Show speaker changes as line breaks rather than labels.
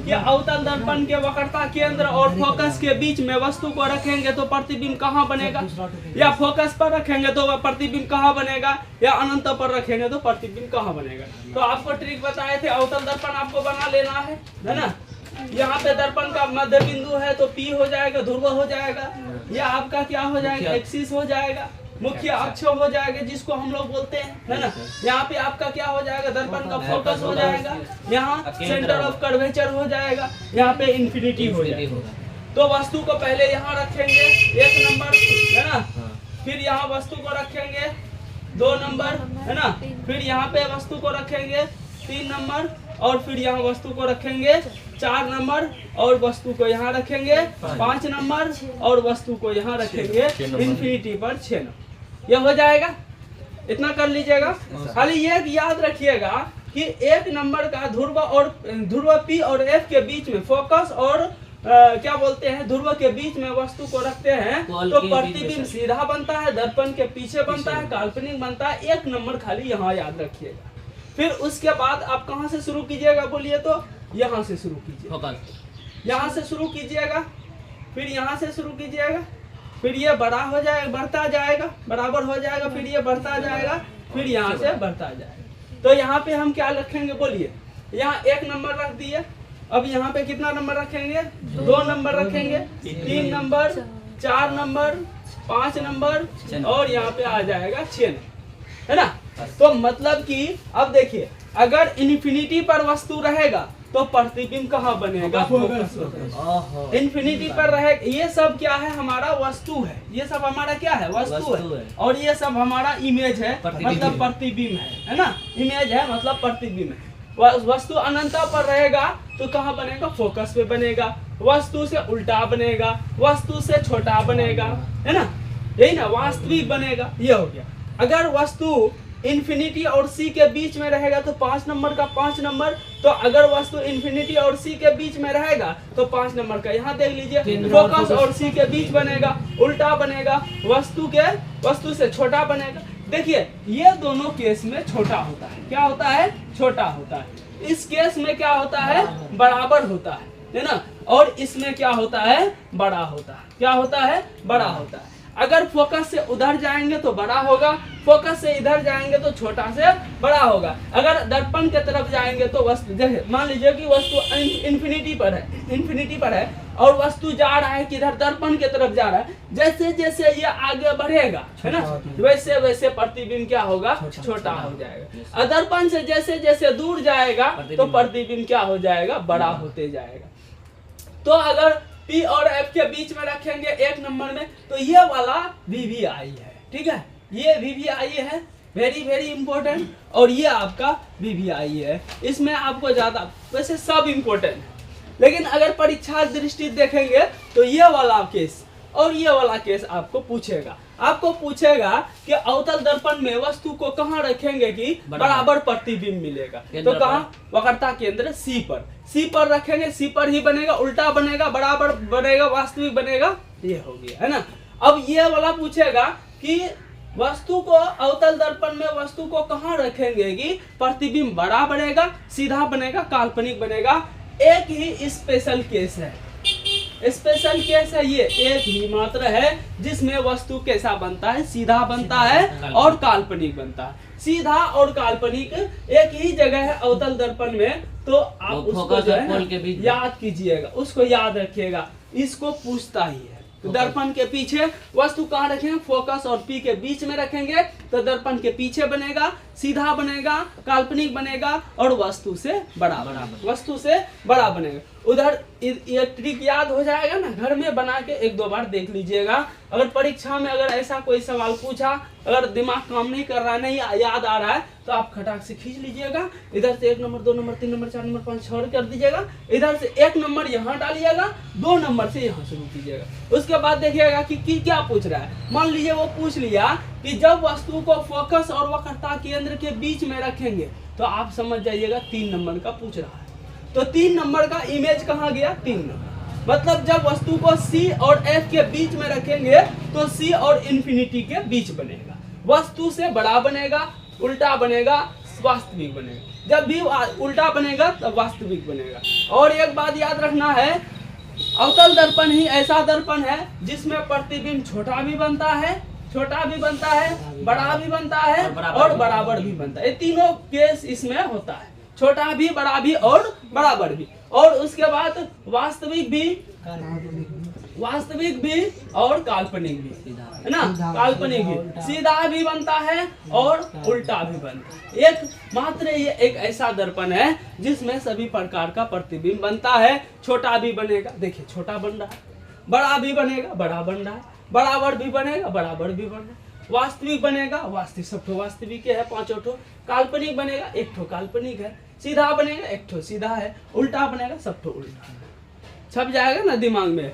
कि अवतल दर्पण के वक्रता केंद्र और फोकस के बीच में वस्तु को रखेंगे तो प्रतिबिंब कहाँ बनेगा, या फोकस पर रखेंगे तो प्रतिबिंब कहाँ बनेगा, या अनंत पर रखेंगे तो प्रतिबिंब कहाँ बनेगा। तो आपको ट्रिक बताए थे, अवतल दर्पण आपको बना लेना है ना। यहाँ पे दर्पण का मध्य बिंदु है तो P हो जाएगा, ध्रुव हो जाएगा, या आपका क्या हो जाएगा, एक्सिस हो जाएगा, मुख्य अक्ष हो जाएगा जिसको हम लोग बोलते हैं, है ना। यहाँ पे आपका क्या हो जाएगा, दर्पण का फोकस हो जाएगा, यहाँ सेंटर ऑफ कर्वेचर हो जाएगा, यहाँ पे इंफिनिटी हो जाएगा। तो वस्तु को पहले यहाँ रखेंगे 1 नंबर, है ना, फिर यहाँ वस्तु को रखेंगे 2 नंबर, है ना, फिर यहाँ पे वस्तु को रखेंगे 3 नंबर, और फिर यहाँ वस्तु को रखेंगे 4 नंबर, और वस्तु को यहाँ रखेंगे 5 नंबर, और वस्तु को यहाँ रखेंगे इंफिनिटी पर 6 नंबर। यह हो जाएगा, इतना कर लीजिएगा। खाली ये याद रखिएगा कि 1 नंबर का ध्रुव P और F के बीच में फोकस और क्या बोलते हैं, ध्रुव के बीच में वस्तु को रखते हैं तो प्रतिबिंब सीधा बनता है, दर्पण के पीछे बनता है, काल्पनिक बनता है। 1 नंबर खाली यहाँ याद रखिएगा। फिर उसके बाद आप कहाँ से शुरू कीजिएगा बोलिए, तो यहाँ से शुरू कीजिए, यहाँ से शुरू कीजिएगा, फिर यहाँ से शुरू कीजिएगा, फिर ये बड़ा हो जाएगा, बढ़ता जाएगा, बराबर हो जाएगा, फिर ये बढ़ता जाएगा, फिर यहाँ से बढ़ता जाएगा। तो यहाँ पे हम क्या रखेंगे बोलिए, यहाँ 1 नंबर रख दिए। अब यहाँ पे कितना नंबर रखेंगे, 2 नंबर रखेंगे, 3 नंबर, 4 नंबर, 5 नंबर, और यहाँ पे आ जाएगा 6 नंबर, है ना। तो मतलब कि अब देखिए, अगर इन्फिनिटी पर वस्तु रहेगा तो प्रतिबिंब कहाँ बनेगा, इन्फिनिटी पर रहे। ये सब क्या है, हमारा वस्तु है, ये सब हमारा क्या है, वस्तु है, और ये सब हमारा इमेज है, मतलब प्रतिबिंब है ना। इमेज है मतलब प्रतिबिंब है। वस्तु अनंता पर रहेगा तो कहाँ बनेगा, फोकस पे बनेगा, वस्तु से उल्टा बनेगा, वस्तु से छोटा बनेगा, है ना, यही ना, वास्तविक बनेगा। ये हो गया। अगर वस्तु इन्फिनिटी और C के बीच में रहेगा तो 5 नंबर का 5 नंबर। तो अगर वस्तु इन्फिनिटी और C के बीच में रहेगा तो 5 नंबर का यहाँ देख लीजिए, फोकस और C के बीच बनेगा, उल्टा बनेगा, वस्तु से छोटा बनेगा। देखिए ये दोनों केस में छोटा होता है, क्या होता है, छोटा होता है। इस केस में क्या होता है, बराबर होता है ना, और इसमें क्या होता है, बड़ा होता है। क्या होता है, बड़ा होता है। अगर फोकस से उधर जाएंगे तो बड़ा होगा, फोकस से इधर जाएंगे तो छोटा से बड़ा होगा। अगर दर्पण के तरफ जाएंगे तो वस्तु, जैसे मान लीजिए कि वस्तु इन्फिनिटी पर है और वस्तु जा रहा है किधर, दर्पण के तरफ जा रहा है। जैसे जैसे ये आगे बढ़ेगा, है ना, वैसे वैसे प्रतिबिंब क्या होगा, छोटा हो जाएगा। दर्पण से जैसे जैसे दूर जाएगा तो प्रतिबिंब क्या हो जाएगा, बड़ा होते जाएगा। तो अगर P और F के बीच में रखेंगे 1 नंबर में तो ये वाला VVI है, ठीक है, ये VVI है, वेरी वेरी इंपॉर्टेंट। और ये आपका VVI है, इसमें आपको ज्यादा, वैसे सब इंपॉर्टेंट है, लेकिन अगर परीक्षा दृष्टि देखेंगे तो ये वाला केस और ये वाला केस आपको पूछेगा कि अवतल दर्पण में वस्तु को कहाँ रखेंगे कि बराबर प्रतिबिंब मिलेगा। तो कहाँ, वक्रता केंद्र C पर रखेंगे, C पर ही बनेगा, उल्टा बनेगा, बराबर बनेगा, वास्तविक बनेगा। ये हो गया, है ना। अब ये वाला पूछेगा कि वस्तु को, अवतल दर्पण में वस्तु को कहाँ रखेंगे कि प्रतिबिंब बड़ा बनेगा, सीधा बनेगा, काल्पनिक बनेगा। एक ही स्पेशल केस है, स्पेशल केस है, ये एक ही मात्र है जिसमें वस्तु कैसा बनता है, सीधा बनता है और काल्पनिक बनता है। सीधा और काल्पनिक एक ही जगह है अवतल दर्पण में। तो आप उसको जो है याद कीजिएगा, उसको याद रखिएगा, इसको पूछता ही है। तो दर्पण के पीछे वस्तु कहाँ रखेंगे, फोकस और P के बीच में रखेंगे तो दर्पण के पीछे बनेगा, सीधा बनेगा, काल्पनिक बनेगा और वस्तु से बड़ा बनेगा। उधर ये ट्रिक याद हो जाएगा ना, घर में बना के 1-2 बार देख लीजिएगा। अगर परीक्षा में अगर ऐसा कोई सवाल पूछा, अगर दिमाग काम नहीं कर रहा है, नहीं याद आ रहा है, तो आप खटाक से खींच लीजिएगा। इधर से 1 नंबर, 2 नंबर, 3 नंबर, 4 नंबर, 5, 6 कर दीजिएगा। इधर से 1 नंबर यहाँ डालिएगा, 2 नंबर से यहाँ शुरू कीजिएगा। उसके बाद देखिएगा कि क्या पूछ रहा है। मान लीजिए वो पूछ लिया कि जब वस्तु को फोकस और वक्रता केंद्र के बीच में रखेंगे, तो आप समझ जाइएगा 3 नंबर का पूछ रहा है। तो 3 नंबर का इमेज कहाँ गया, 3 नंबर। मतलब जब वस्तु को C और F के बीच में रखेंगे तो C और इन्फिनिटी के बीच बनेगा, वस्तु से बड़ा बनेगा, उल्टा बनेगा, वास्तविक बनेगा। जब भी उल्टा बनेगा तब वास्तविक बनेगा। और एक बात याद रखना है, अवतल दर्पण ही ऐसा दर्पण है जिसमें प्रतिबिंब छोटा भी बनता है, छोटा भी बनता है, बड़ा भी बनता है और बराबर भी बनता है। ये तीनों केस इसमें होता है, छोटा भी, बड़ा भी और बराबर भी। और उसके बाद वास्तविक भी और काल्पनिक भी, है ना, काल्पनिक भी, सीधा भी बनता है और उल्टा भी बनता है। एक मात्र ये एक ऐसा दर्पण है जिसमें सभी प्रकार का प्रतिबिंब बनता है। छोटा भी बनेगा, देखिए छोटा बन रहा है, बड़ा भी बनेगा, बड़ा बन रहा है, बराबर भी बनेगा, बराबर भी बन रहा है, वास्तविक बनेगा, वास्तविक सब ठो वास्तविक है, पांचों ठो, काल्पनिक बनेगा, एक ठो काल्पनिक है, सीधा बनेगा, एक ठो सीधा है, उल्टा बनेगा, सब ठो उल्टा है। छप जाएगा ना दिमाग में।